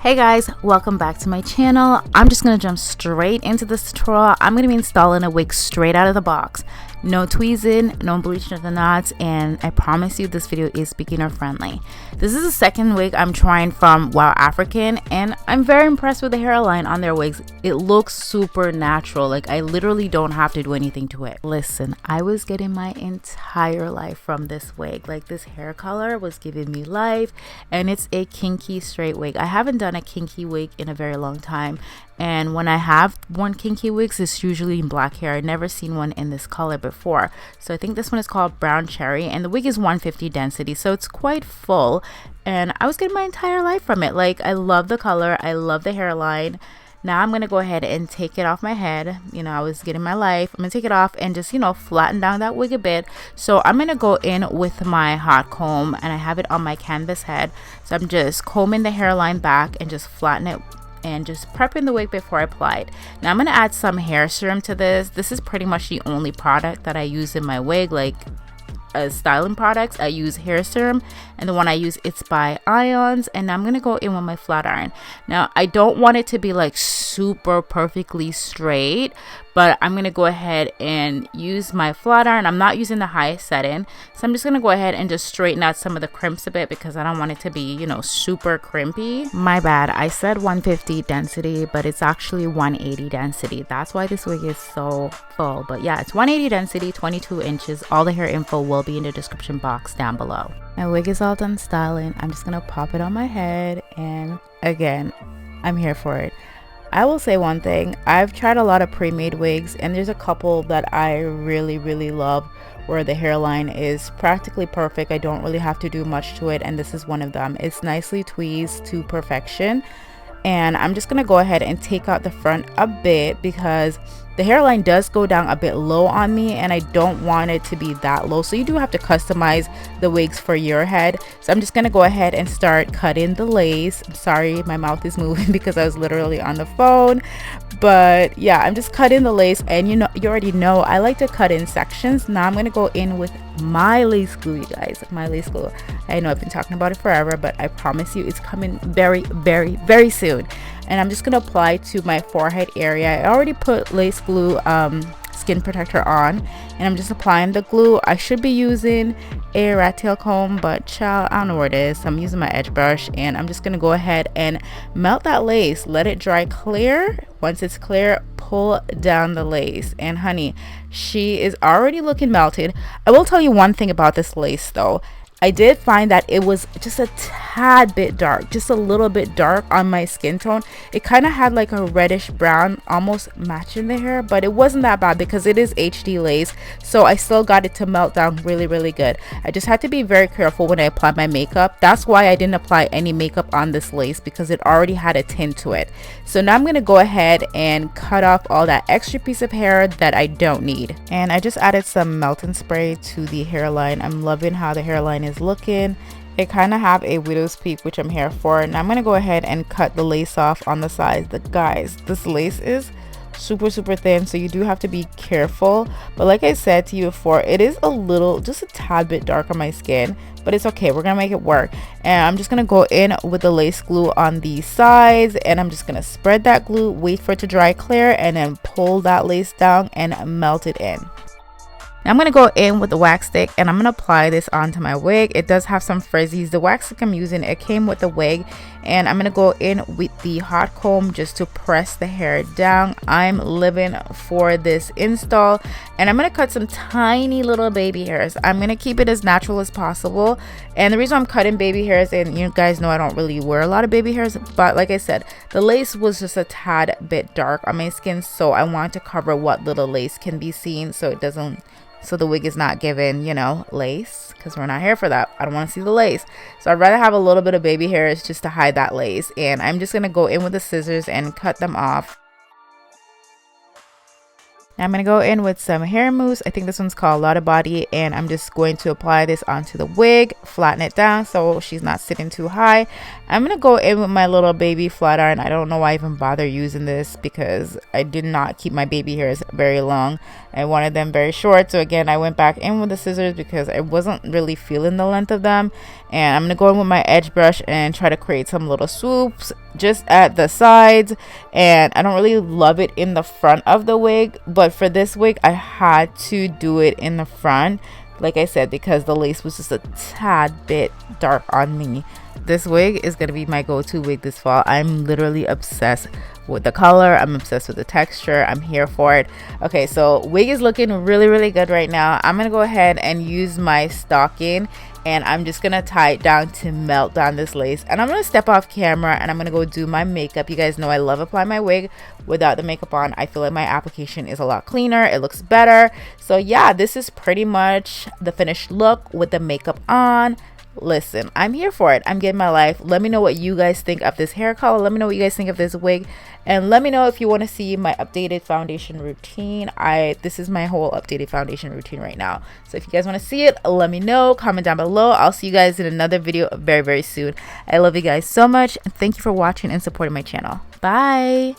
Hey guys, welcome back to my channel. I'm just gonna jump straight into this tutorial. I'm gonna be installing a wig straight out of the box. No tweezing, no bleaching of the knots, and I promise you this video is beginner friendly. This is the second wig I'm trying from 𝐻𝐻African, and I'm very impressed with the hairline on their wigs. It looks super natural, like I literally don't have to do anything to it. Listen, I was getting my entire life from this wig. Like, this hair color was giving me life, and it's a kinky straight wig. I haven't done a kinky wig in a very long time, and when I have worn kinky wigs, it's usually in black hair. I've never seen one in this color before. So I think this one is called Brown Cherry, and the wig is 150 density, so it's quite full, and I was getting my entire life from it. Like, I love the color, I love the hairline. Now I'm gonna go ahead and take it off my head. You know, I was getting my life. I'm gonna take it off and just, flatten down that wig a bit. So I'm gonna go in with my hot comb, and I have it on my canvas head. So I'm just combing the hairline back and just flatten it and just prepping the wig before I apply it. Now I'm gonna add some hair serum to this. This is pretty much the only product that I use in my wig. Like, as styling products, I use hair serum, and the one I use, it's by 𝐻𝐻, and I'm gonna go in with my flat iron. Now I don't want it to be like super perfectly straight, but I'm gonna go ahead and use my flat iron. I'm not using the highest setting, so I'm just gonna go ahead and just straighten out some of the crimps a bit because I don't want it to be, super crimpy. My bad, I said 150 density, but it's actually 180 density. That's why this wig is so full. But yeah, it's 180 density, 22 inches. All the hair info will be in the description box down below. My wig is all done styling. I'm just gonna pop it on my head, and again, I'm here for it. I will say one thing, I've tried a lot of pre-made wigs, and there's a couple that I really love where the hairline is practically perfect. I don't really have to do much to it, and this is one of them. It's nicely tweezed to perfection, and I'm just gonna go ahead and take out the front a bit because the hairline does go down a bit low on me, and I don't want it to be that low. So you do have to customize the wigs for your head. So I'm just gonna go ahead and start cutting the lace. I'm sorry, my mouth is moving because I was literally on the phone. But yeah, I'm just cutting the lace, and you already know I like to cut in sections. Now I'm gonna go in with my lace glue, you guys. My lace glue. I know I've been talking about it forever, but I promise you it's coming very soon. And I'm just gonna apply to my forehead area. I already put lace glue skin protector on, and I'm just applying the glue. I should be using a rat tail comb, but child, I don't know where it is. So I'm using my edge brush, and I'm just gonna go ahead and melt that lace. Let it dry clear. Once it's clear, pull down the lace, and honey, she is already looking melted. I will tell you one thing about this lace though. I did find that it was just a tad bit dark, just a little bit dark on my skin tone. It kind of had like a reddish brown, almost matching the hair, but it wasn't that bad because it is HD lace, so I still got it to melt down really good. I just had to be very careful when I apply my makeup. That's why I didn't apply any makeup on this lace, because it already had a tint to it. So now I'm gonna go ahead and cut off all that extra piece of hair that I don't need. And I just added some melting spray to the hairline. I'm loving how the hairline is looking. It kind of have a widow's peak, which I'm here for. And I'm gonna go ahead and cut the lace off on the sides. Guys, this lace is super thin, so you do have to be careful. But like I said to you before, it is just a tad bit dark on my skin, but it's okay. We're gonna make it work. And I'm just gonna go in with the lace glue on the sides, and I'm just gonna spread that glue, wait for it to dry clear, and then pull that lace down and melt it in. Now I'm going to go in with the wax stick, and I'm going to apply this onto my wig. It does have some frizzies. The wax stick I'm using, it came with the wig, and I'm going to go in with the hot comb just to press the hair down. I'm living for this install, and I'm going to cut some tiny little baby hairs. I'm going to keep it as natural as possible, and the reason I'm cutting baby hairs, and you guys know I don't really wear a lot of baby hairs, but like I said, the lace was just a tad bit dark on my skin, so I want to cover what little lace can be seen so the wig is not given, lace, because we're not here for that. I don't want to see the lace. So I'd rather have a little bit of baby hairs just to hide that lace. And I'm just going to go in with the scissors and cut them off. Now I'm going to go in with some hair mousse. I think this one's called Lotta Body, and I'm just going to apply this onto the wig, flatten it down so she's not sitting too high. I'm going to go in with my little baby flat iron. I don't know why I even bother using this because I did not keep my baby hairs very long. I wanted them very short, so again I went back in with the scissors because I wasn't really feeling the length of them. And I'm going to go in with my edge brush and try to create some little swoops just at the sides, and I don't really love it in the front of the wig, but for this wig I had to do it in the front, like I said, because the lace was just a tad bit dark on me. This wig is gonna be my go-to wig this fall. I'm literally obsessed with the color. I'm obsessed with the texture. I'm here for it. Okay, so wig is looking really good right now. I'm gonna go ahead and use my stocking, and I'm just gonna tie it down to melt down this lace, and I'm gonna step off camera and I'm gonna go do my makeup. You guys know I love applying my wig without the makeup on. I feel like my application is a lot cleaner, it looks better. So yeah, this is pretty much the finished look with the makeup on. Listen, I'm here for it. I'm getting my life. Let me know what you guys think of this hair color. Let me know what you guys think of this wig, and let me know if you want to see my updated foundation routine. This is my whole updated foundation routine right now, so if you guys want to see it, let me know. Comment down below. I'll see you guys in another video very soon. I love you guys so much, and thank you for watching and supporting my channel. Bye.